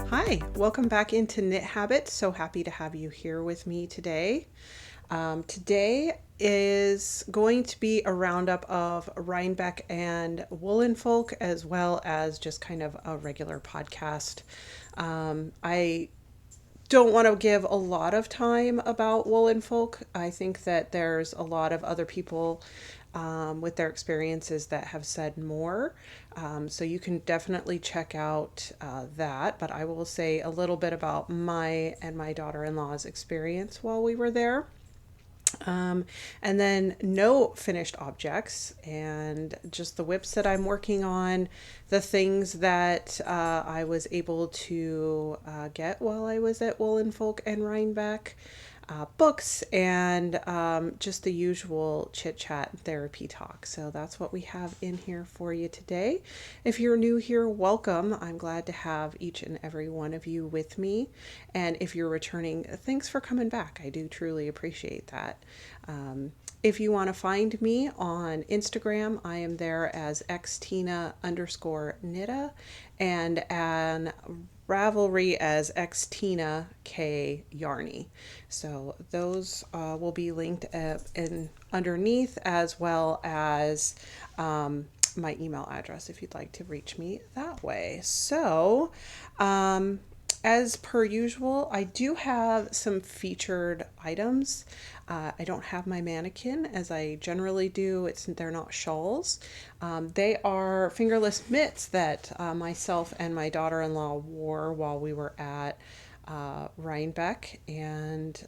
Hi, welcome back into Knit Habits. So happy to have you here with me today. Today is going to be a roundup of Rhinebeck and Woolen Folk, as well as just kind of a regular podcast. I don't want to give a lot of time about Woolen Folk. I think that there's a lot of other people with their experiences that have said more. So you can definitely check out that. But I will say a little bit about my and my daughter-in-law's experience while we were there. And then no finished objects and just the WIPS that I'm working on, the things that I was able to get while I was at Woolen Folk and Rhinebeck, books, and just the usual chit chat and therapy talk. So that's what we have in here for you today. If you're new here, welcome. I'm glad to have each and every one of you with me. And if you're returning, thanks for coming back. I do truly appreciate that. If you want to find me on Instagram, I am there as XtinakNitta and on Ravelry as XtinakYarnie. So those will be linked in underneath, as well as my email address if you'd like to reach me that way. So as per usual, I do have some featured items. I don't have my mannequin as I generally do. They're not shawls. They are fingerless mitts that myself and my daughter-in-law wore while we were at Rhinebeck, and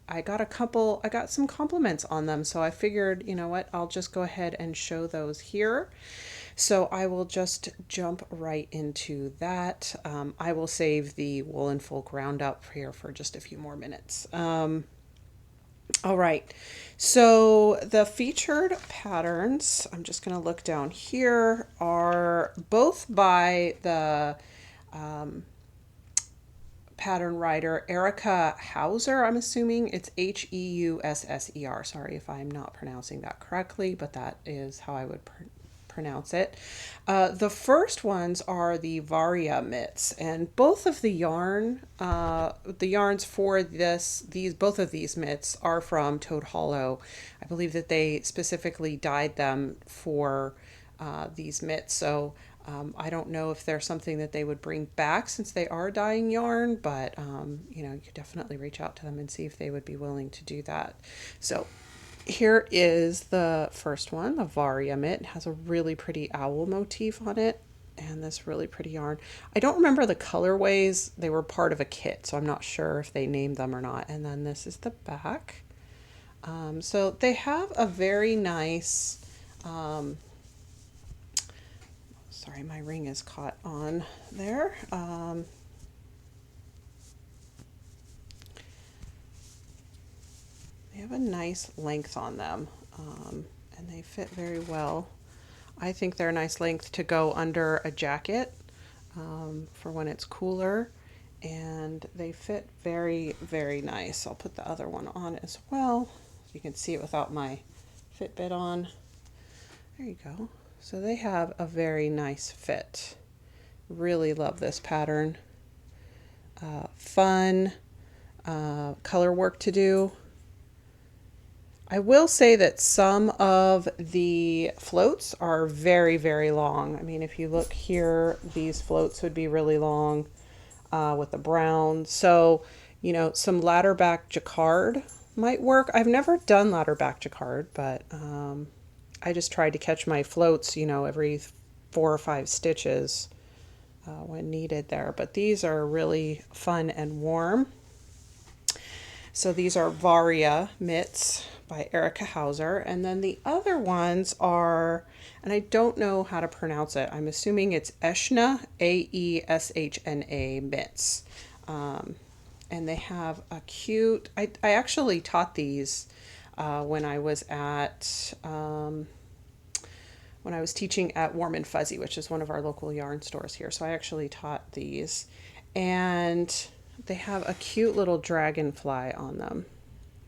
I got some compliments on them, so I figured, you know what, I'll just go ahead and show those here. So I will just jump right into that. I will save the Woolen Folk roundup here for just a few more minutes. All right, so the featured patterns, I'm just going to look down here, are both by the pattern writer Erica Hauser. I'm assuming it's Heusser. Sorry if I'm not pronouncing that correctly, but that is how I would pronounce it. The first ones are the Varia mitts, and both of the yarns for both of these mitts are from Toad Hollow. I believe that they specifically dyed them for these mitts, so I don't know if there's something that they would bring back since they are dyeing yarn, but you could definitely reach out to them and see if they would be willing to do that. So here is the first one, the Varia mitt. It has a really pretty owl motif on it and this really pretty yarn. I don't remember the colorways. They were part of a kit, so I'm not sure if they named them or not. And then this is the back. So they have a very nice, sorry, my ring is caught on there. They have a nice length on them, and they fit very well. I think they're a nice length to go under a jacket for when it's cooler, and they fit very, very nice. I'll put the other one on as well. You can see it without my Fitbit on. There you go. So they have a very nice fit. Really love this pattern. Fun color work to do. I will say that some of the floats are very, very long. I mean, if you look here, these floats would be really long with the brown. So, some ladder back jacquard might work. I've never done ladder back jacquard, but I just tried to catch my floats, every 4 or 5 stitches when needed there. But these are really fun and warm. So these are Varia mitts by Erica Hauser. And then the other ones are, and I don't know how to pronounce it. I'm assuming it's Aeshna, Aeshna mitts. And they have a cute, I actually taught these when I was teaching at Warm and Fuzzy, which is one of our local yarn stores here. So I actually taught these. And they have a cute little dragonfly on them.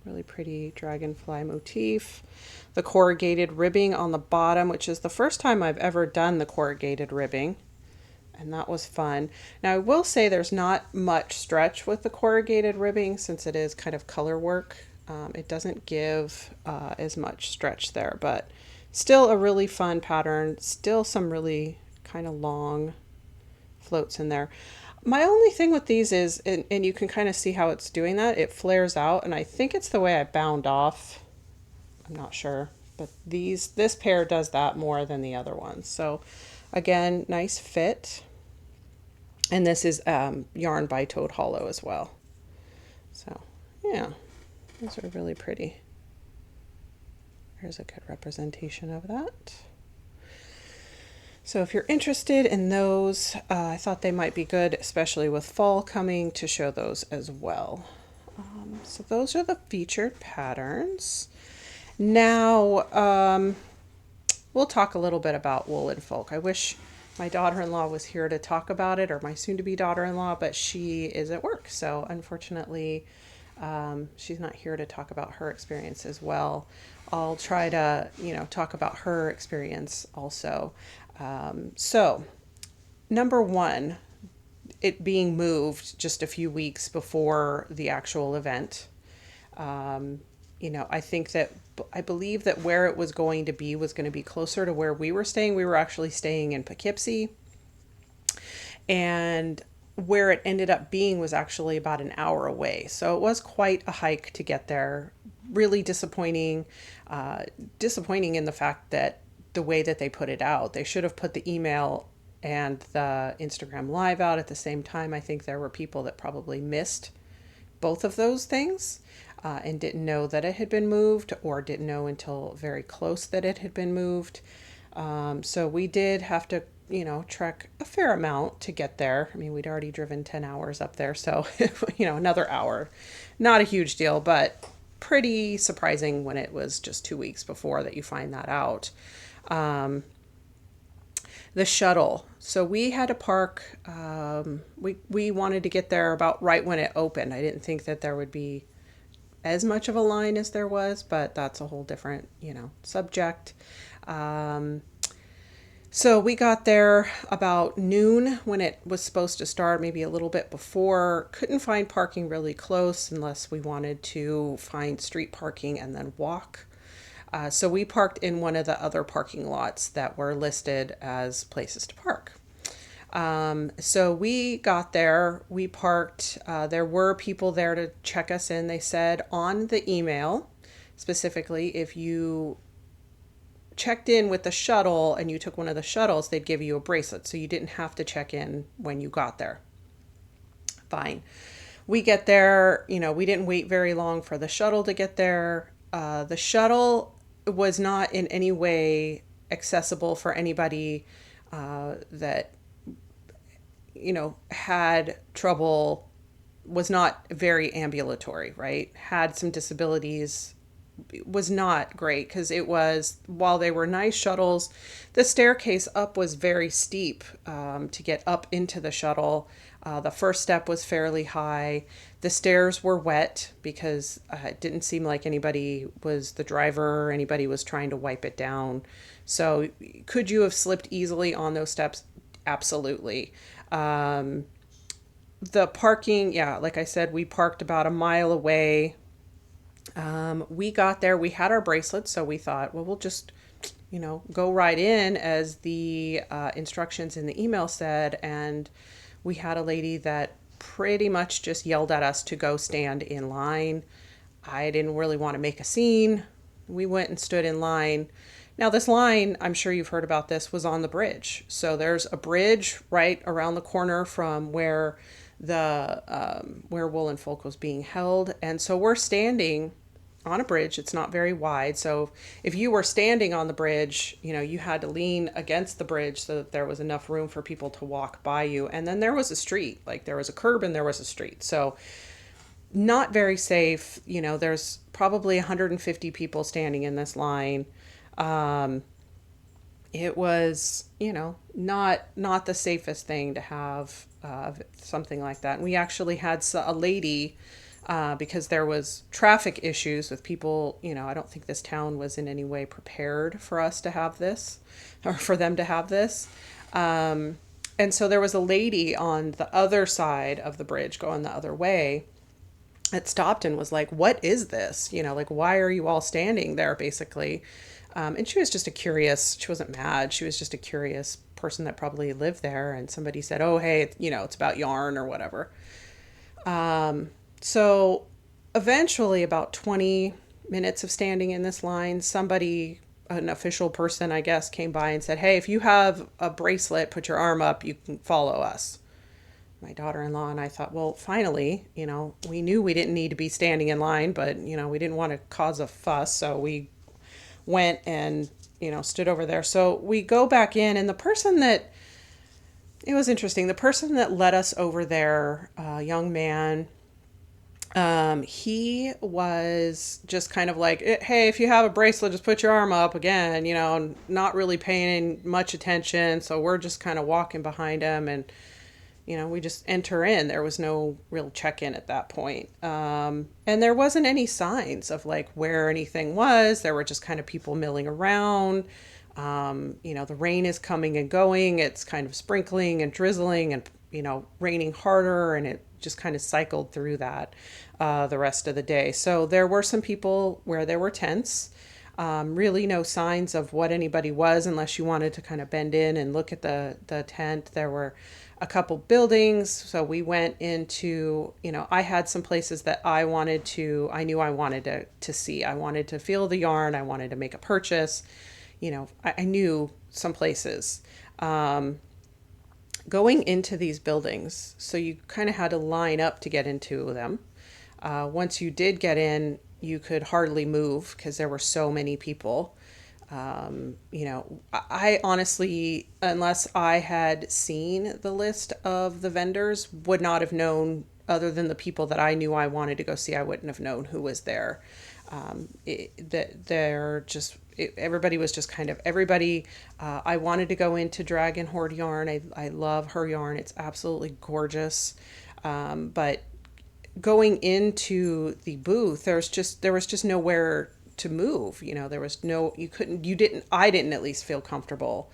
Really pretty dragonfly motif. The corrugated ribbing on the bottom, which is the first time I've ever done the corrugated ribbing. And that was fun. Now I will say there's not much stretch with the corrugated ribbing since it is kind of color work. It doesn't give as much stretch there, but still a really fun pattern. Still some really kind of long floats in there. My only thing with these is, and you can kind of see how it's doing that, it flares out, and I think it's the way I bound off. I'm not sure, but this pair does that more than the other ones. So again, nice fit. And this is yarn by Toad Hollow as well. So yeah, those are really pretty. Here's a good representation of that. So if you're interested in those, I thought they might be good, especially with fall coming, to show those as well. So those are the featured patterns. Now we'll talk a little bit about Woolen Folk. I wish my daughter-in-law was here to talk about it, or my soon-to-be daughter-in-law, but she is at work. So unfortunately, she's not here to talk about her experience as well. I'll try to, talk about her experience also. So number one, it being moved just a few weeks before the actual event. I believe that where it was going to be closer to where we were staying. We were actually staying in Poughkeepsie, and where it ended up being was actually about an hour away. So it was quite a hike to get there. Really disappointing in the fact that the way that they put it out, they should have put the email and the Instagram live out at the same time. I think there were people that probably missed both of those things and didn't know that it had been moved, or didn't know until very close that it had been moved. So we did have to, trek a fair amount to get there. I mean, we'd already driven 10 hours up there. So, another hour, not a huge deal, but pretty surprising when it was just 2 weeks before that you find that out. The shuttle. So we had to park, we wanted to get there about right when it opened. I didn't think that there would be as much of a line as there was, but that's a whole different, subject. So we got there about noon when it was supposed to start, maybe a little bit before. Couldn't find parking really close unless we wanted to find street parking and then walk. So we parked in one of the other parking lots that were listed as places to park. So we got there, we parked, there were people there to check us in. They said on the email, specifically, if you checked in with the shuttle and you took one of the shuttles, they'd give you a bracelet. So you didn't have to check in when you got there. Fine. We get there, we didn't wait very long for the shuttle to get there. The shuttle was not in any way accessible for anybody that had trouble, was not very ambulatory, right? Had some disabilities, was not great, because it was, while they were nice shuttles, the staircase up was very steep to get up into the shuttle. The first step was fairly high. The stairs were wet because it didn't seem like anybody was the driver or anybody was trying to wipe it down. So could you have slipped easily on those steps? Absolutely. The parking, yeah, like I said, we parked about a mile away. We got there, we had our bracelets, so we thought, well, we'll just, go right in as the instructions in the email said. And we had a lady that pretty much just yelled at us to go stand in line. I didn't really want to make a scene. We went and stood in line. Now this line, I'm sure you've heard about this, was on the bridge. So there's a bridge right around the corner from where where Woolen Folk was being held. And so we're standing on a bridge. It's not very wide. So if you were standing on the bridge, you had to lean against the bridge so that there was enough room for people to walk by you. And then there was a street, like there was a curb and there was a street. So not very safe. There's probably 150 people standing in this line. It was, not the safest thing to have something like that. And we actually had a lady because there was traffic issues with people. I don't think this town was in any way prepared for us to have this, or for them to have this. And so there was a lady on the other side of the bridge going the other way that stopped and was like, "What is this? Like, why are you all standing there?" Basically. And she was just she wasn't mad. She was just a curious person that probably lived there. And somebody said, "Oh, hey, it's about yarn or whatever." So eventually, about 20 minutes of standing in this line, an official person, I guess, came by and said, "Hey, if you have a bracelet, put your arm up, you can follow us." My daughter-in-law and I thought, well, finally, we knew we didn't need to be standing in line, but, we didn't want to cause a fuss. So we went and, stood over there. So we go back in, and it was interesting. The person that led us over there, a young man, he was just kind of like, "Hey, if you have a bracelet, just put your arm up again," not really paying much attention. So we're just kind of walking behind him, and, we just enter in. There was no real check-in at that point. And there wasn't any signs of like where anything was. There were just kind of people milling around. The rain is coming and going. It's kind of sprinkling and drizzling and, raining harder, and it just kind of cycled through that the rest of the day. So there were some people where there were tents. Really no signs of what anybody was unless you wanted to kind of bend in and look at the tent. There were a couple buildings. So we went into, I had some places that I knew I wanted to see. I wanted to feel the yarn. I wanted to make a purchase. I knew some places. Going into these buildings, so you kind of had to line up to get into them. Once you did get in, you could hardly move because there were so many people. I honestly, unless I had seen the list of the vendors, would not have known, other than the people that I knew I wanted to go see. I wouldn't have known who was there. Everybody was just kind of everybody. I wanted to go into Dragon Horde yarn. I love her yarn. It's absolutely gorgeous. But going into the booth, there was just nowhere to move. I didn't at least feel comfortable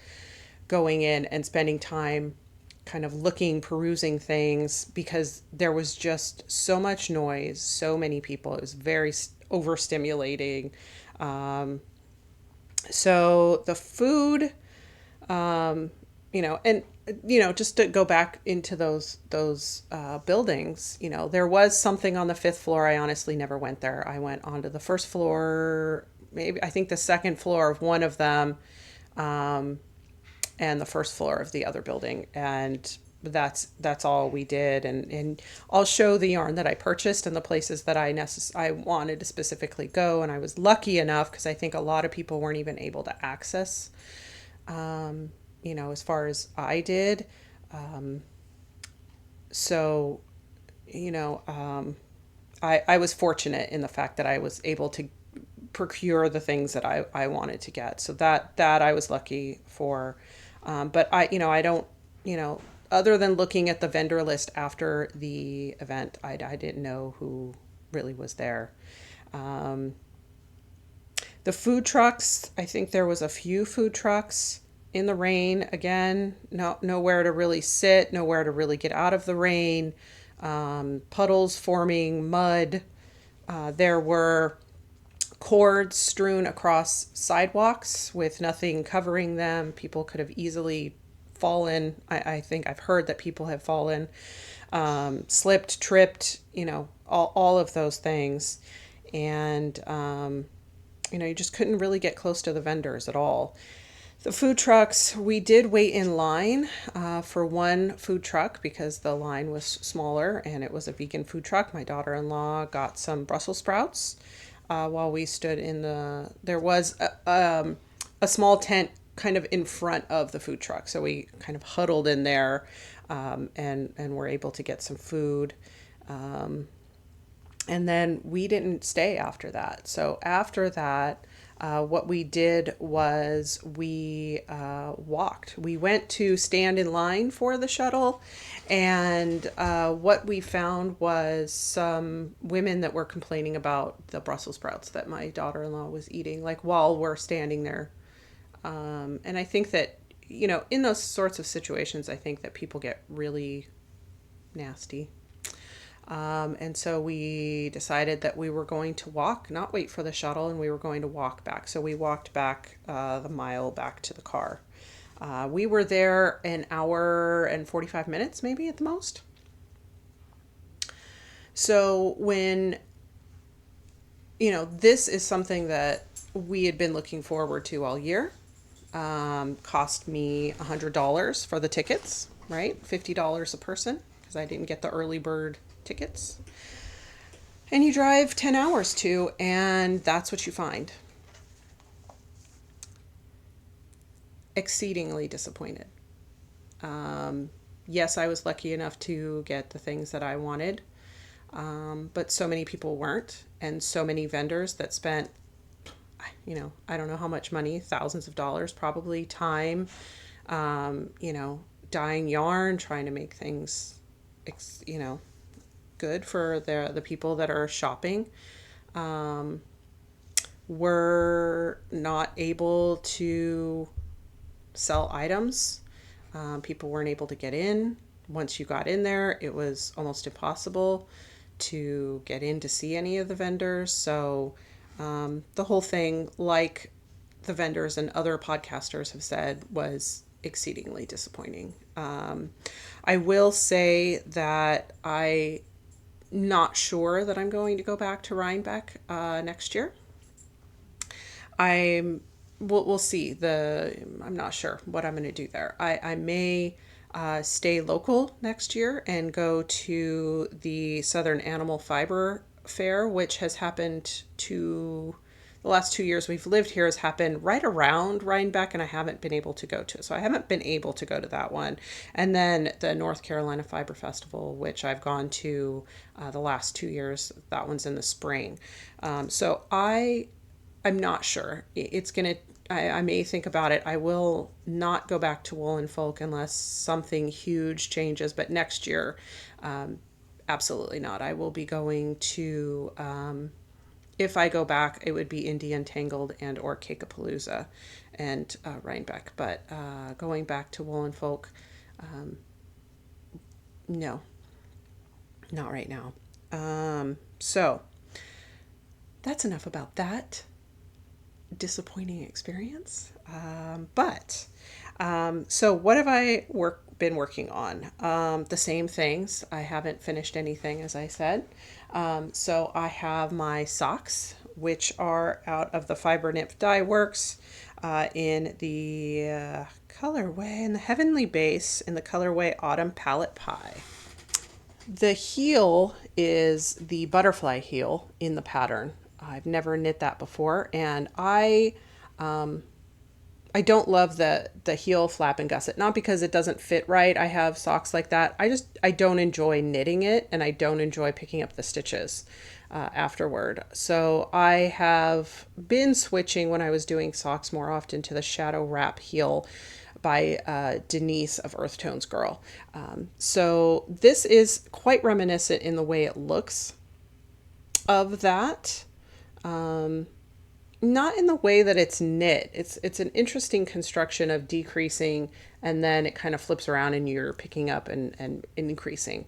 going in and spending time kind of perusing things, because there was just so much noise, so many people. It was very overstimulating. So the food, just to go back into those buildings, there was something on the 5th floor. I honestly never went there. I went onto the 1st floor, maybe I think the 2nd floor of one of them, and the 1st floor of the other building, and that's all we did. And I'll show the yarn that I purchased and the places that I wanted to specifically go. And I was lucky enough, because I think a lot of people weren't even able to access, as far as I did. I was fortunate in the fact that I was able to procure the things that I wanted to get. So that I was lucky for. But I don't, other than looking at the vendor list after the event, I didn't know who really was there. The food trucks, I think there was a few food trucks in the rain. Again, nowhere to really sit, nowhere to really get out of the rain. Puddles forming, mud. There were cords strewn across sidewalks with nothing covering them. People could have easily fallen. I think I've heard that people have fallen, slipped, tripped, all of those things. And, you just couldn't really get close to the vendors at all. The food trucks, we did wait in line for one food truck because the line was smaller and it was a vegan food truck. My daughter-in-law got some Brussels sprouts while we stood there was a small tent kind of in front of the food truck. So we kind of huddled in there and were able to get some food. And then we didn't stay after that. So after that, what we did was we walked. We went to stand in line for the shuttle, and what we found was some women that were complaining about the Brussels sprouts that my daughter-in-law was eating, like while we're standing there. And I think that, in those sorts of situations, I think that people get really nasty. And so we decided that we were going to walk, not wait for the shuttle, and we were going to walk back. So we walked back the mile back to the car. We were there an hour and 45 minutes, maybe at the most. So this is something that we had been looking forward to all year. Cost me $100 for the tickets, right? $50 a person, because I didn't get the early bird tickets. And you drive 10 hours to, and that's what you find. Exceedingly disappointed. Yes, I was lucky enough to get the things that I wanted, but so many people weren't, and so many vendors that spent, I don't know how much money, thousands of dollars, probably time, dyeing yarn, trying to make things, good for the people that are shopping. Were not able to sell items. People weren't able to get in. Once you got in there, it was almost impossible to get in to see any of the vendors. So the whole thing, like the vendors and other podcasters have said, was exceedingly disappointing. I will say that I'm not sure that I'm going to go back to Rhinebeck next year. We'll see. I'm not sure what I'm going to do there. I may stay local next year and go to the Southern Animal Fiber Fair, which has happened the last 2 years we've lived here, has happened right around Rhinebeck, and I haven't been able to go to it. So I haven't been able to go to that one. And then the North Carolina Fiber Festival, which I've gone to the last 2 years. That one's in the spring. So I'm not sure. I may think about it. I will not go back to Woolen Folk unless something huge changes. But next year, absolutely not. I will be going to, if I go back, it would be Indie Untangled and or Cakapalooza and Rhinebeck. But going back to Woolen Folk, no, not right now. So that's enough about that disappointing experience. So what have I been working on? The same things. I haven't finished anything, as I said. So I have my socks, which are out of the Fiber Nymph Dye Works, in the colorway, in the Heavenly Base, in the colorway Autumn Palette Pie. The heel is the butterfly heel in the pattern. I've never knit that before, and I don't love the heel flap and gusset. Not because it doesn't fit right. I have socks like that. I don't enjoy knitting it, and I don't enjoy picking up the stitches afterward. So I have been switching when I was doing socks more often to the Shadow Wrap heel by Denise of Earth Tones Girl. So this is quite reminiscent in the way it looks of that. Not in the way that it's knit. It's an interesting construction of decreasing, and then it kind of flips around and you're picking up and increasing.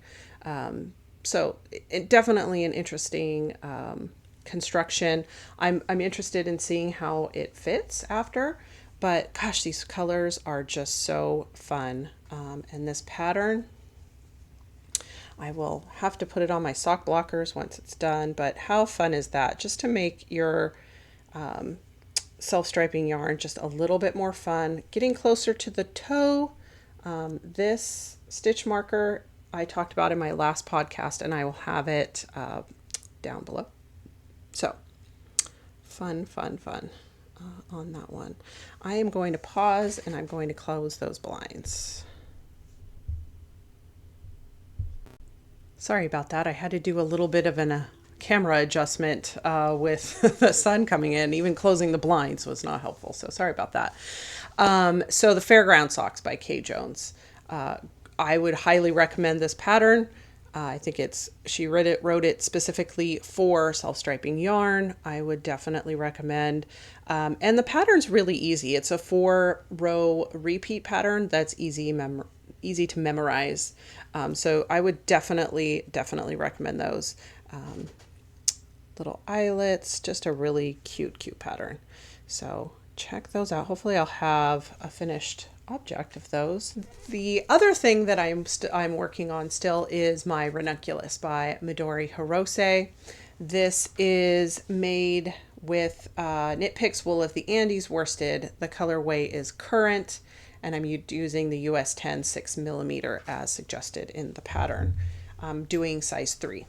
So definitely an interesting construction. I'm interested in seeing how it fits after, but gosh, these colors are just so fun. And this pattern, I will have to put it on my sock blockers once it's done, but how fun is that? Just to make your self-striping yarn just a little bit more fun. Getting closer to the toe. This stitch marker I talked about in my last podcast, and I will have it down below. So fun on that one. I am going to pause and I'm going to close those blinds. Sorry about that. I had to do a little bit of an camera adjustment with the sun coming in. Even closing the blinds was not helpful, so sorry about that. So the Fairground socks by Kay Jones. I would highly recommend this pattern. I think she wrote it specifically for self-striping yarn. I would definitely recommend. And the pattern's really easy. It's a 4-row repeat pattern that's easy to memorize. So I would definitely recommend those. Little eyelets, just a really cute pattern. So check those out. Hopefully I'll have a finished object of those. The other thing that I'm working on still is my Ranunculus by Midori Hirose. This is made with Knit Picks Wool of the Andes worsted. The colorway is current, and I'm using the US 10 6mm as suggested in the pattern. I'm doing size 3.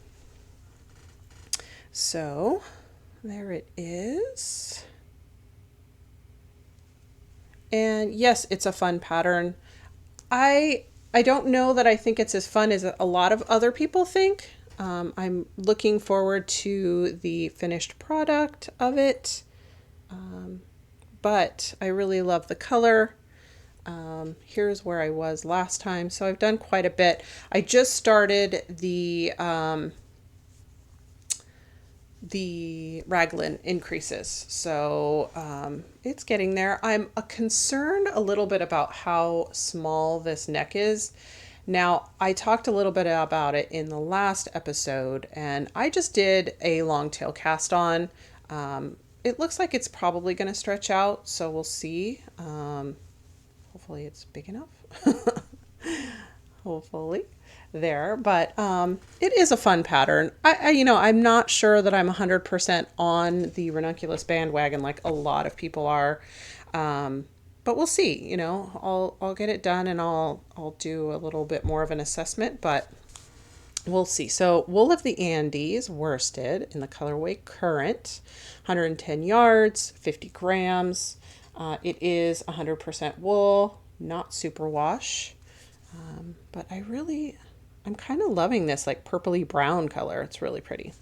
So there it is. And yes, it's a fun pattern. I don't know that I think it's as fun as a lot of other people think. I'm looking forward to the finished product of it. But I really love the color. Here's where I was last time. So I've done quite a bit. I just started the raglan increases. So it's getting there. I'm concerned a little bit about how small this neck is. Now, I talked a little bit about it in the last episode, and I just did a long tail cast on. It looks like it's probably going to stretch out, so we'll see. Hopefully it's big enough. Hopefully. There, but it is a fun pattern. I'm not sure that I'm 100% on the Ranunculus bandwagon like a lot of people are, but we'll see. I'll get it done, and I'll do a little bit more of an assessment, but we'll see. So Wool of the Andes worsted in the colorway current, 110 yards, 50 grams. It is 100% wool, not superwash, but I'm kind of loving this like purpley brown color. It's really pretty.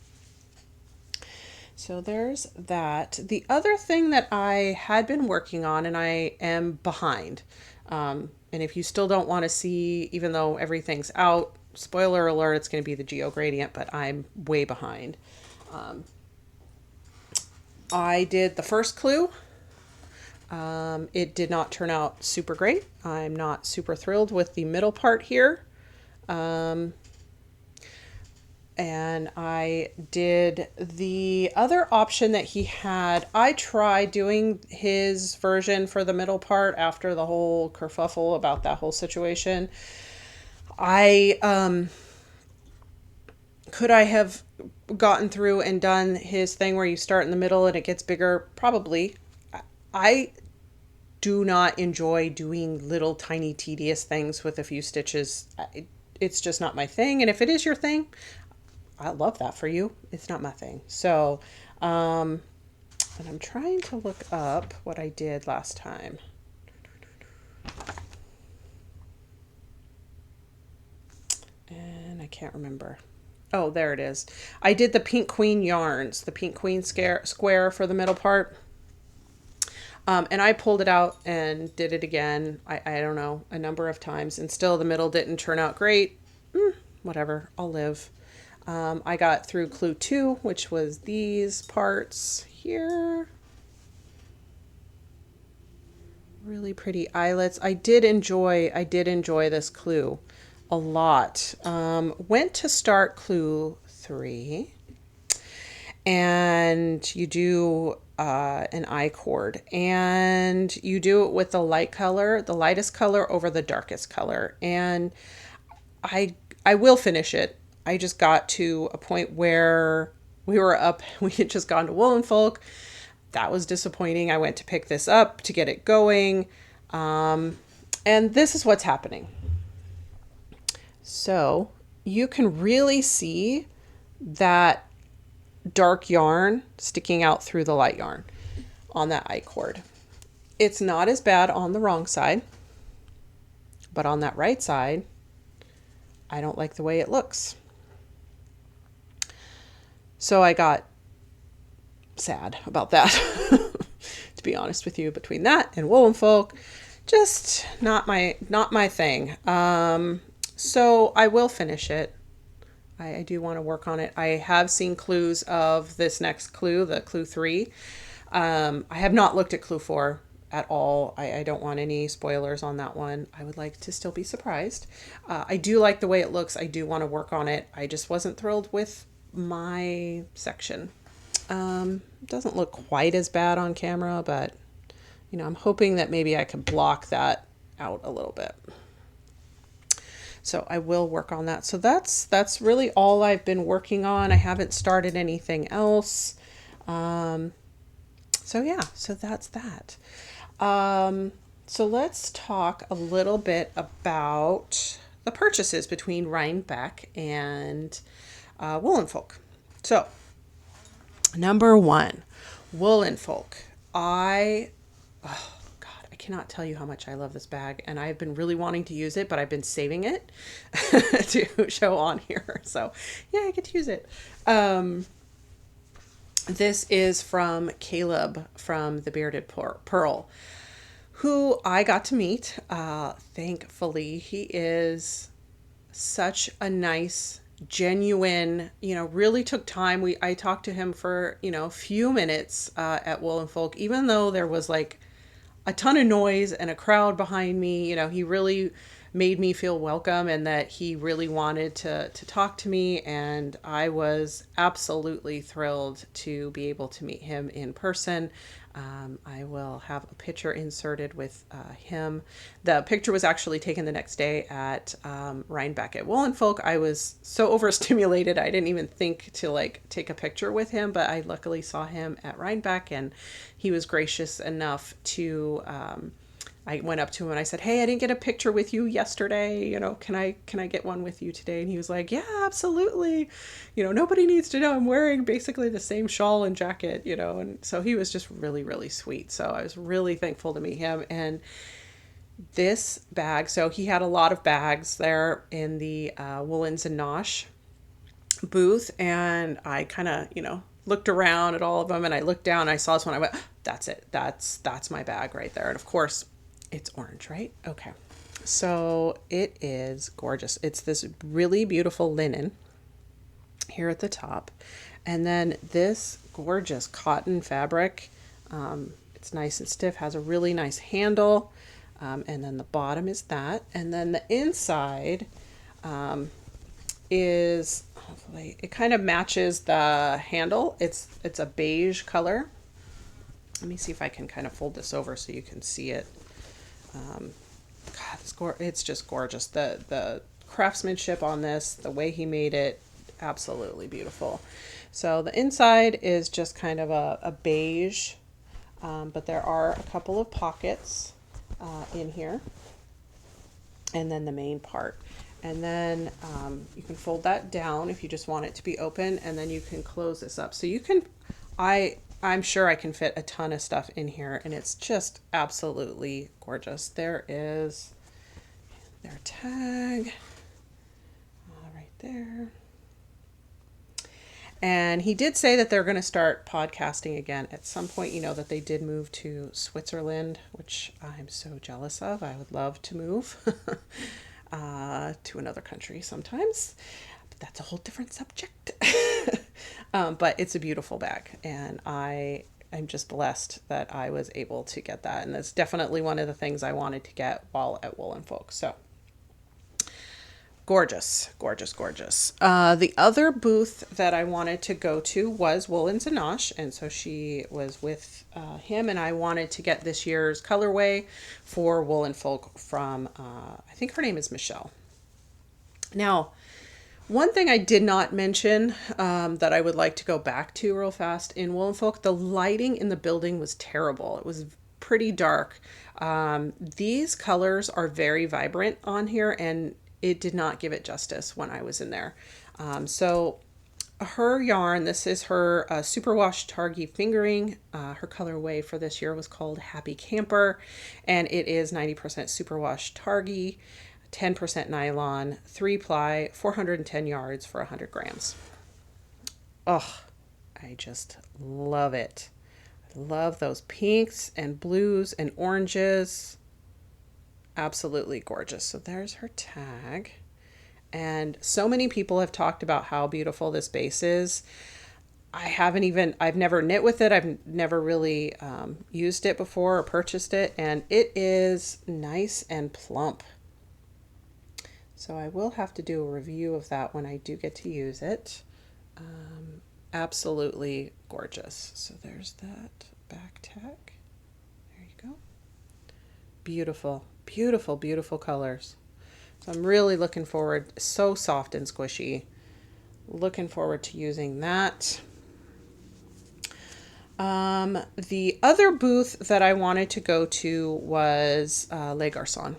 So there's that. The other thing that I had been working on, and I am behind, and if you still don't want to see, even though everything's out, spoiler alert, it's going to be the Geogradient, but I'm way behind. I did the first clue. It did not turn out super great. I'm not super thrilled with the middle part here. And I did the other option that he had. I tried doing his version for the middle part after the whole kerfuffle about that whole situation. Could I have gotten through and done his thing where you start in the middle and it gets bigger? Probably. I do not enjoy doing little tiny tedious things with a few stitches. It's just not my thing. And if it is your thing, I love that for you. It's not my thing. So, and I'm trying to look up what I did last time. And I can't remember. Oh, there it is. I did the Pink Queen yarns, the Pink Queen square for the middle part. And I pulled it out and did it again, I don't know, a number of times. And still the middle didn't turn out great. Whatever, I'll live. I got through clue 2, which was these parts here. Really pretty eyelets. I did enjoy this clue a lot. Went to start clue 3. And you do an eye cord, and you do it with the light color, the lightest color over the darkest color. And I will finish it. I just got to a point where we had just gone to Woolen Folk. That was disappointing. I went to pick this up to get it going. And this is what's happening. So you can really see that dark yarn sticking out through the light yarn on that eye cord. It's not as bad on the wrong side, but on that right side, I don't like the way it looks. So I got sad about that, to be honest with you. Between that and Woolen Folk, just not my thing. So I will finish it. I do want to work on it. I have seen clues of this next clue, the clue 3. I have not looked at clue 4 at all. I don't want any spoilers on that one. I would like to still be surprised. I do like the way it looks. I do want to work on it. I just wasn't thrilled with my section. Doesn't look quite as bad on camera, but I'm hoping that maybe I can block that out a little bit. So I will work on that. So that's really all I've been working on. I haven't started anything else. So yeah, so that's that. So let's talk a little bit about the purchases between Rhinebeck and Woolen Folk. So number 1, Woolen Folk. Oh God, I cannot tell you how much I love this bag, and I've been really wanting to use it, but I've been saving it to show on here. So yeah, I get to use it. This is from Caleb from the Bearded Pearl, who I got to meet. Thankfully, he is such a nice, genuine, really took time. I talked to him for, a few minutes at Woolen Folk, even though there was like a ton of noise and a crowd behind me. He really made me feel welcome and that he really wanted to talk to me. And I was absolutely thrilled to be able to meet him in person. I will have a picture inserted with him. The picture was actually taken the next day at Rhinebeck at Woolen Folk. I was so overstimulated, I didn't even think to take a picture with him, but I luckily saw him at Rhinebeck, and he was gracious enough to I went up to him and I said, "Hey, I didn't get a picture with you yesterday. Can I get one with you today?" And he was like, "Yeah, absolutely. Nobody needs to know I'm wearing basically the same shawl and jacket, And so he was just really, really sweet. So I was really thankful to meet him. And this bag, so he had a lot of bags there in the Woolens and Nosh booth, and I kind of, looked around at all of them, and I looked down and I saw this one. I went, "That's it. That's my bag right there." And of course, it's orange, right? Okay. So it is gorgeous. It's this really beautiful linen here at the top. And then this gorgeous cotton fabric. It's nice and stiff, has a really nice handle. And then the bottom is that. And then the inside is, hopefully, it kind of matches the handle. It's a beige color. Let me see if I can kind of fold this over so you can see it. God, it's just gorgeous. The craftsmanship on this, the way he made it, absolutely beautiful. So the inside is just kind of a beige, but there are a couple of pockets in here, and then the main part. And then you can fold that down if you just want it to be open, and then you can close this up. So you can, I'm sure I can fit a ton of stuff in here, and it's just absolutely gorgeous. There is their tag right there. And he did say that they're going to start podcasting again at some point. That they did move to Switzerland, which I'm so jealous of. I would love to move to another country sometimes. But that's a whole different subject. But it's a beautiful bag, and I'm just blessed that I was able to get that. And that's definitely one of the things I wanted to get while at Woolen Folk. So gorgeous, gorgeous, gorgeous. The other booth that I wanted to go to was Woolens and Nosh, and so she was with him, and I wanted to get this year's colorway for Woolen Folk from, I think her name is Michelle. Now, one thing I did not mention that I would like to go back to real fast in Woolen Folk, the lighting in the building was terrible. It was pretty dark. These colors are very vibrant on here, and it did not give it justice when I was in there. So her yarn, this is her superwash Targhee fingering. Her colorway for this year was called Happy Camper, and it is 90% superwash Targhee, 10% nylon, 3-ply, 410 yards for 100 grams. Oh, I just love it. I love those pinks and blues and oranges. Absolutely gorgeous. So there's her tag. And so many people have talked about how beautiful this base is. I've never knit with it. I've never really used it before or purchased it. And it is nice and plump. So I will have to do a review of that when I do get to use it. Absolutely gorgeous. So there's that back tag. There you go. Beautiful, beautiful, beautiful colors. So I'm really looking forward, so soft and squishy. Looking forward to using that. The other booth that I wanted to go to was Les Garçons.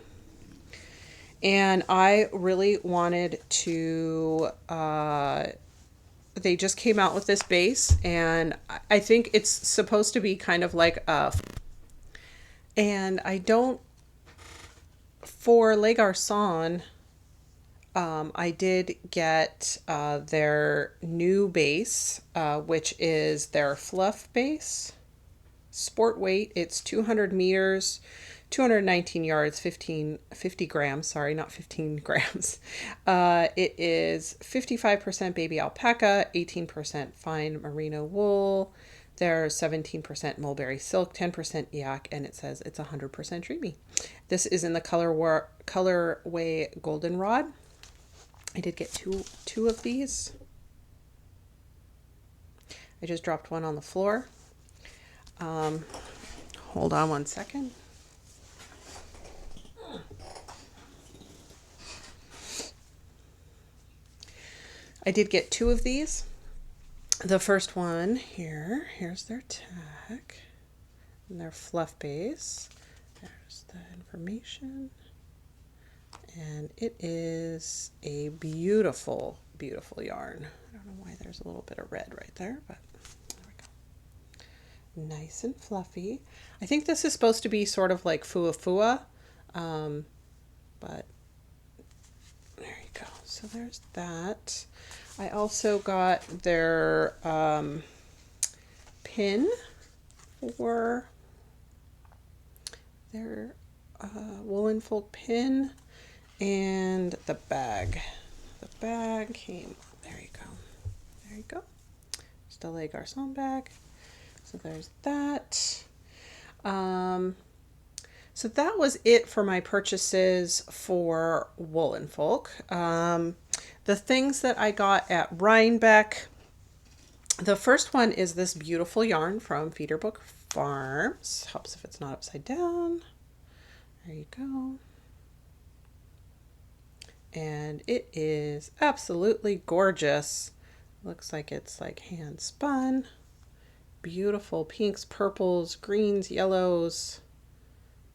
And I really wanted to, they just came out with this base, and I think it's supposed to be kind of like and I don't, for Les Garçons, I did get their new base, which is their fluff base. Sport weight, it's 200 meters, 219 yards, 50 grams, sorry, not 15 grams. It is 55% baby alpaca, 18% fine merino wool. There's 17% mulberry silk, 10% yak, and it says it's 100% dreamy. This is in the colorway goldenrod. I did get two of these. I just dropped one on the floor. Hold on one second. I did get two of these. The first one here's their tag and their fluff base. There's the information. And it is a beautiful, beautiful yarn. I don't know why there's a little bit of red right there, but there we go. Nice and fluffy. I think this is supposed to be sort of like fuwa, but there you go. So there's that. I also got their pin for their Woolen Folk pin, and the bag. The bag came, there you go. There you go. Just a Les Garçons bag. So there's that. So that was it for my purchases for Woolen Folk. The things that I got at Rhinebeck, the first one is this beautiful yarn from Feederbook Farms. Helps if it's not upside down. There you go. And it is absolutely gorgeous. Looks like it's like hand spun. Beautiful pinks, purples, greens, yellows.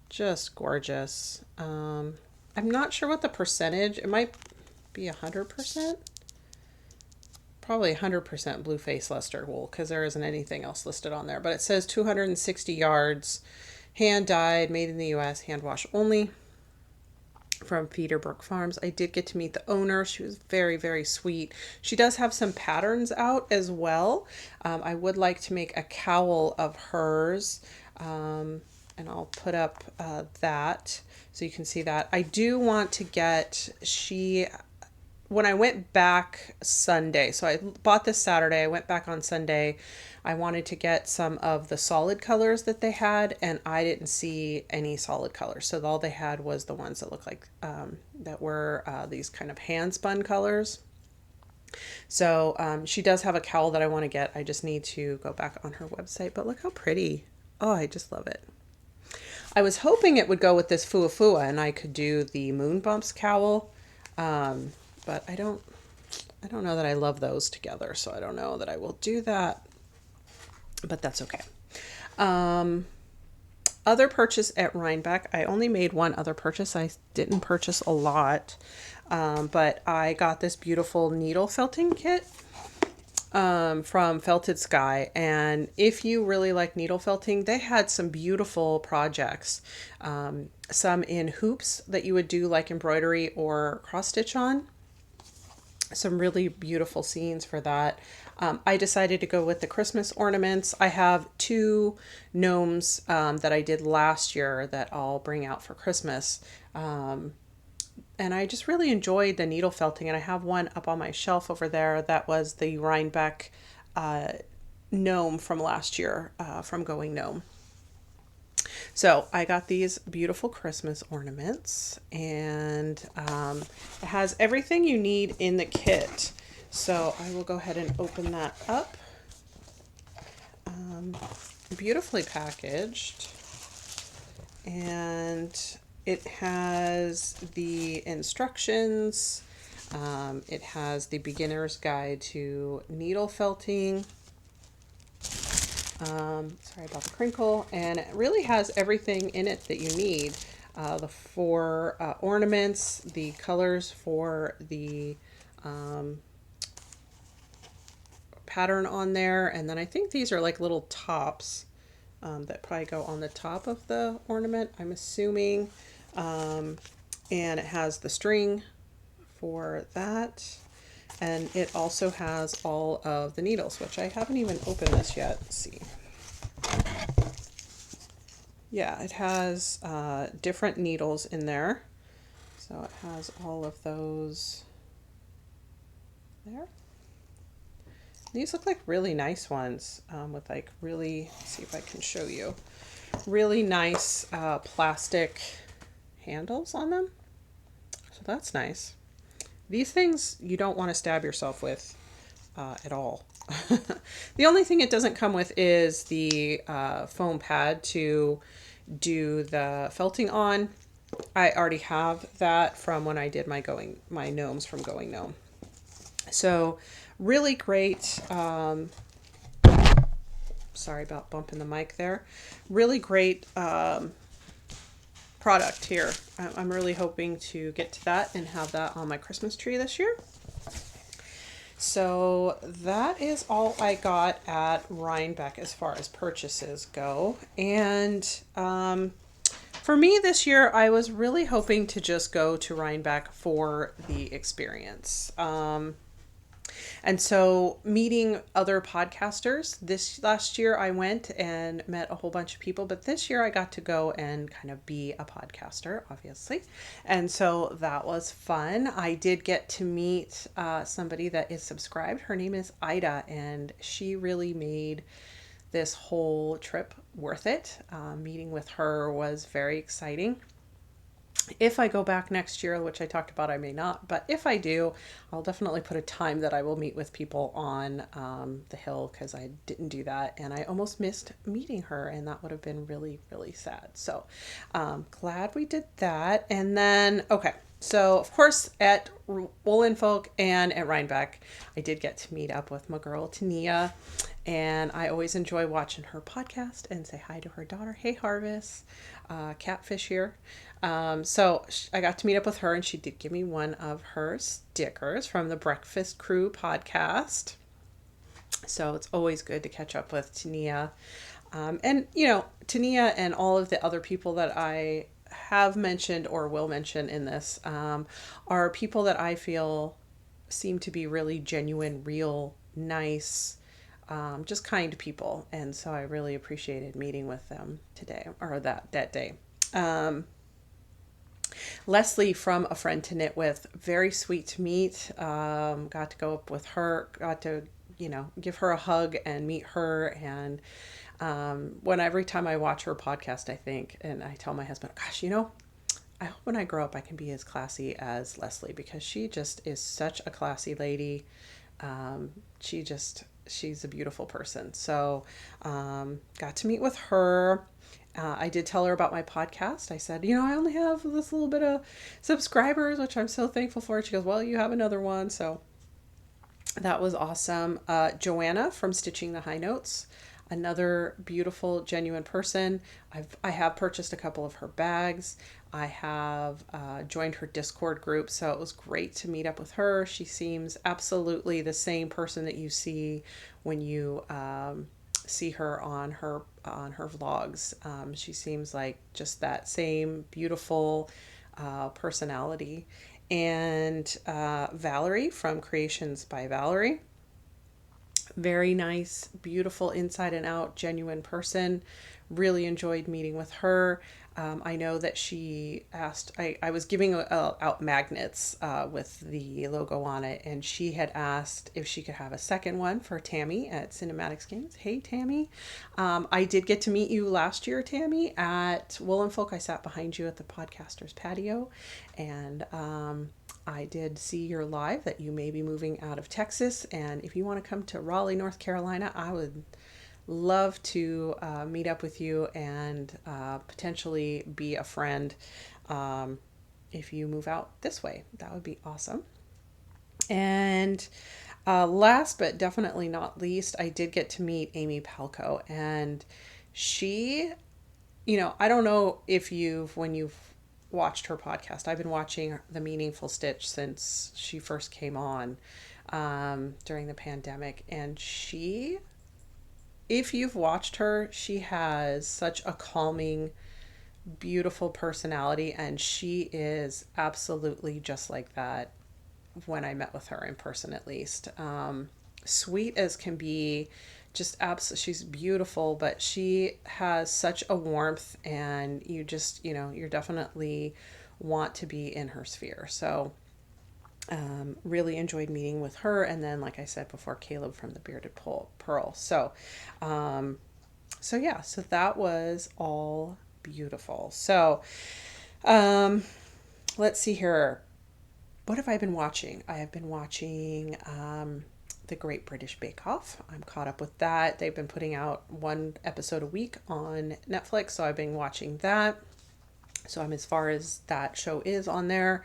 Just gorgeous. I'm not sure what the percentage, it might be 100%. Probably 100% blue face luster wool, because there isn't anything else listed on there. But it says 260 yards, hand dyed, made in the US, hand wash only, from Feederbrook Farms. I did get to meet the owner. She was very, very sweet. She does have some patterns out as well. I would like to make a cowl of hers, and I'll put up that so you can see that. I do want to get, when I went back Sunday, so I bought this Saturday, I went back on Sunday, I wanted to get some of the solid colors that they had, and I didn't see any solid colors. So all they had was the ones that look like, that were these kind of hand spun colors. So she does have a cowl that I want to get. I just need to go back on her website, but look how pretty. Oh, I just love it. I was hoping it would go with this fuwa and I could do the moon bumps cowl. But I don't know that I love those together, so I don't know that I will do that, but that's okay. Other purchase at Rhinebeck, I only made one other purchase. I didn't purchase a lot, but I got this beautiful needle felting kit from Felted Sky, and if you really like needle felting, they had some beautiful projects, some in hoops that you would do like embroidery or cross stitch on. Some really beautiful scenes for that. I decided to go with the Christmas ornaments. I have two gnomes that I did last year that I'll bring out for Christmas. And I just really enjoyed the needle felting. And I have one up on my shelf over there that was the Rhinebeck gnome from last year from Going Gnome. So I got these beautiful Christmas ornaments, and it has everything you need in the kit. So I will go ahead and open that up. Beautifully packaged, and it has the instructions. It has the beginner's guide to needle felting. Sorry about the crinkle, and it really has everything in it that you need. The four ornaments, the colors for the pattern on there, and then I think these are like little tops that probably go on the top of the ornament, I'm assuming. And it has the string for that. And it also has all of the needles, which I haven't even opened this yet. Let's see. Yeah, it has different needles in there. So it has all of those there. These look like really nice ones with like really, let's see if I can show you, really nice plastic handles on them. So that's nice. These things you don't want to stab yourself with at all. The only thing it doesn't come with is the foam pad to do the felting on. I already have that from when I did my gnomes from Going Gnome. So really great. Sorry about bumping the mic there. Really great product here. I'm really hoping to get to that and have that on my Christmas tree this year. So that is all I got at Rhinebeck as far as purchases go. And for me this year, I was really hoping to just go to Rhinebeck for the experience. And so meeting other podcasters, this last year I went and met a whole bunch of people, but this year I got to go and kind of be a podcaster, obviously. And so that was fun. I did get to meet somebody that is subscribed. Her name is Ida, and she really made this whole trip worth it. Meeting with her was very exciting. If I go back next year, which I talked about, I may not, but if I do, I'll definitely put a time that I will meet with people on the hill, because I didn't do that and I almost missed meeting her, and that would have been really, really sad. So glad we did that. And then, okay, so of course at Woolen Folk and at Rhinebeck, I did get to meet up with my girl Tania, and I always enjoy watching her podcast and say hi to her daughter. Hey, Harvest, Catfish here. So I got to meet up with her, and she did give me one of her stickers from the Breakfast Crew podcast. So it's always good to catch up with Tania. And, you know, Tania and all of the other people that I have mentioned or will mention in this are people that I feel seem to be really genuine, real, nice, just kind people. And so I really appreciated meeting with them today, or that day. Leslie from A Friend to Knit With, very sweet to meet. Got to go up with her, got to, you know, give her a hug and meet her. And every time I watch her podcast, I think, and I tell my husband, gosh, you know, I hope when I grow up I can be as classy as Leslie, because she just is such a classy lady. She's a beautiful person. So got to meet with her. I did tell her about my podcast. I said, you know, I only have this little bit of subscribers, which I'm so thankful for. She goes, well, you have another one. So that was awesome. Joanna from Stitching the High Notes, another beautiful, genuine person. I have purchased a couple of her bags. I have joined her Discord group, so it was great to meet up with her. She seems absolutely the same person that you see when you see her on her vlogs. She seems like just that same beautiful personality. And Valerie from Creations by Valerie. Very nice, beautiful inside and out, genuine person. Really enjoyed meeting with her. I know that she asked, I was giving out magnets with the logo on it, and she had asked if she could have a second one for Tammy at Cinematics Games. Hey, Tammy. I did get to meet you last year, Tammy, at Woolen Folk. I sat behind you at the podcaster's patio, and I did see your live that you may be moving out of Texas. And if you want to come to Raleigh, North Carolina, I would love to meet up with you and potentially be a friend if you move out this way. That would be awesome. And last but definitely not least, I did get to meet Amy Palco. And she, I don't know if when you've watched her podcast, I've been watching The Meaningful Stitch since she first came on during the pandemic. And if you've watched her, she has such a calming, beautiful personality, and she is absolutely just like that when I met with her in person, at least. Sweet as can be, just absolutely, she's beautiful, but she has such a warmth, and you just, you're definitely want to be in her sphere. So really enjoyed meeting with her. And then, like I said before, Caleb from the Bearded Pearl. So yeah, so that was all beautiful. So let's see here. What have I been watching? I have been watching the Great British Bake Off. I'm caught up with that. They've been putting out one episode a week on Netflix, so I've been watching that. So I'm as far as that show is on there,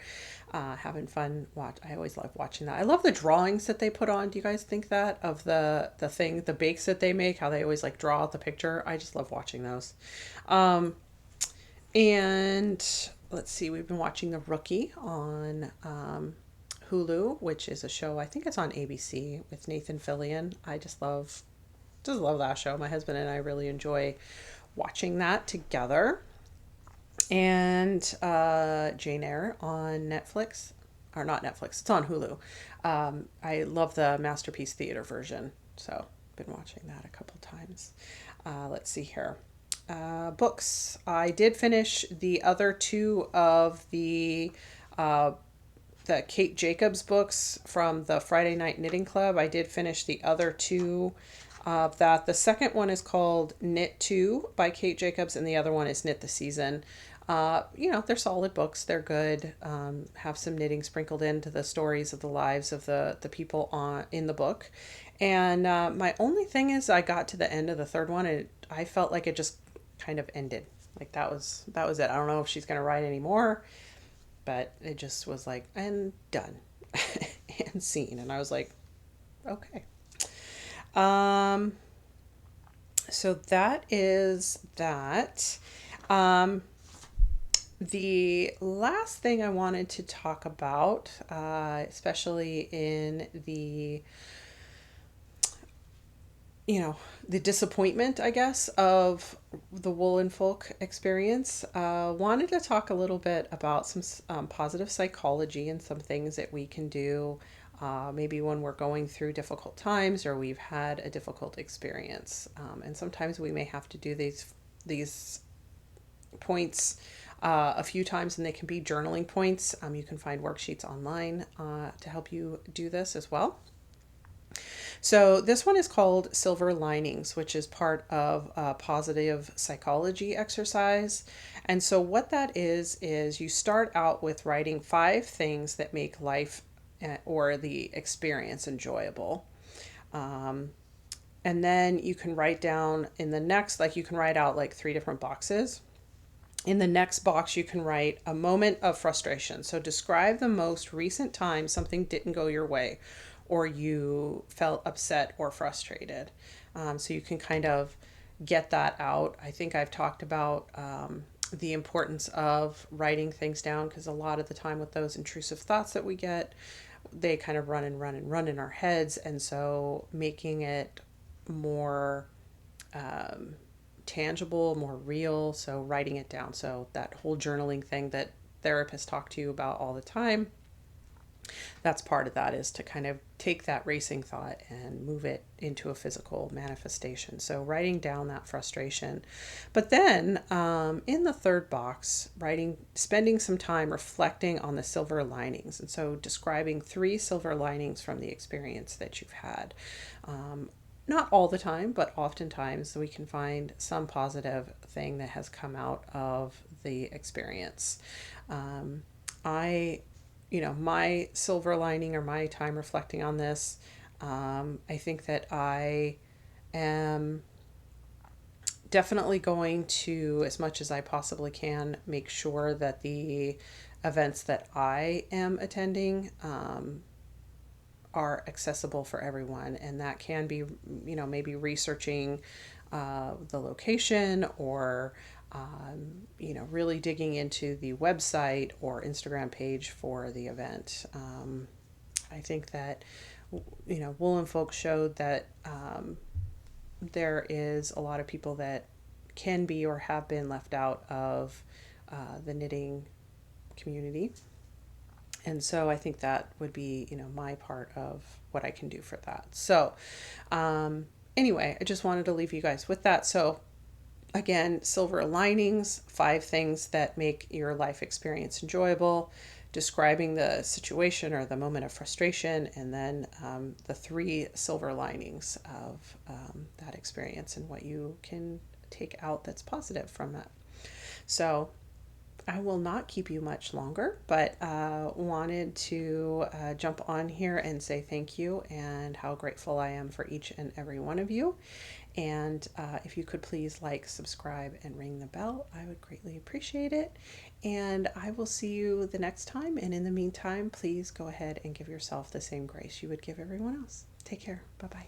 having fun. I always love watching that. I love the drawings that they put on. Do you guys think that of the bakes that they make, how they always like draw out the picture? I just love watching those. And let's see, we've been watching The Rookie on Hulu, which is a show, I think it's on ABC with Nathan Fillion. I just love that show. My husband and I really enjoy watching that together. And Jane Eyre on Netflix, or not Netflix, it's on Hulu. I love the Masterpiece Theater version, so been watching that a couple times. Let's see here. Books. I did finish the other two of the Kate Jacobs books from the Friday Night Knitting Club. I did finish the other two of that. The second one is called Knit 2 by Kate Jacobs, and the other one is Knit the Season. They're solid books. They're good. Have some knitting sprinkled into the stories of the lives of the people in the book. And my only thing is I got to the end of the third one and I felt like it just kind of ended. Like that was it. I don't know if she's going to write any more, but it just was like, and done and seen. And I was like, okay. So that is that. The last thing I wanted to talk about, especially in the disappointment, I guess, of the Woolen Folk experience, wanted to talk a little bit about some positive psychology and some things that we can do maybe when we're going through difficult times or we've had a difficult experience. And sometimes we may have to do these points a few times, and they can be journaling points. You can find worksheets online to help you do this as well. So this one is called Silver Linings, which is part of a positive psychology exercise. And so what that is you start out with writing 5 things that make life or the experience enjoyable. And then you can write down in the next, you can write out 3 different boxes. In the next box, you can write a moment of frustration. So describe the most recent time something didn't go your way or you felt upset or frustrated. So you can kind of get that out. I think I've talked about the importance of writing things down, because a lot of the time with those intrusive thoughts that we get, they kind of run in our heads. And so making it more tangible, more real, so writing it down. So that whole journaling thing that therapists talk to you about all the time. That's part of that, is to kind of take that racing thought and move it into a physical manifestation. So writing down that frustration. But then in the third box, spending some time reflecting on the silver linings. And so describing 3 silver linings from the experience that you've had. Not all the time, but oftentimes we can find some positive thing that has come out of the experience. I my silver lining, or my time reflecting on this, I think that I am definitely going to, as much as I possibly can, make sure that the events that I am attending are accessible for everyone. And that can be, maybe researching the location, or really digging into the website or Instagram page for the event. I think that, Woolen Folk showed that there is a lot of people that can be or have been left out of the knitting community. And so I think that would be, my part of what I can do for that. So anyway, I just wanted to leave you guys with that. So again, silver linings, 5 things that make your life experience enjoyable, describing the situation or the moment of frustration, and then the 3 silver linings of that experience and what you can take out that's positive from it. So I will not keep you much longer, but wanted to jump on here and say thank you and how grateful I am for each and every one of you. And if you could please like, subscribe, and ring the bell, I would greatly appreciate it. And I will see you the next time. And in the meantime, please go ahead and give yourself the same grace you would give everyone else. Take care. Bye-bye.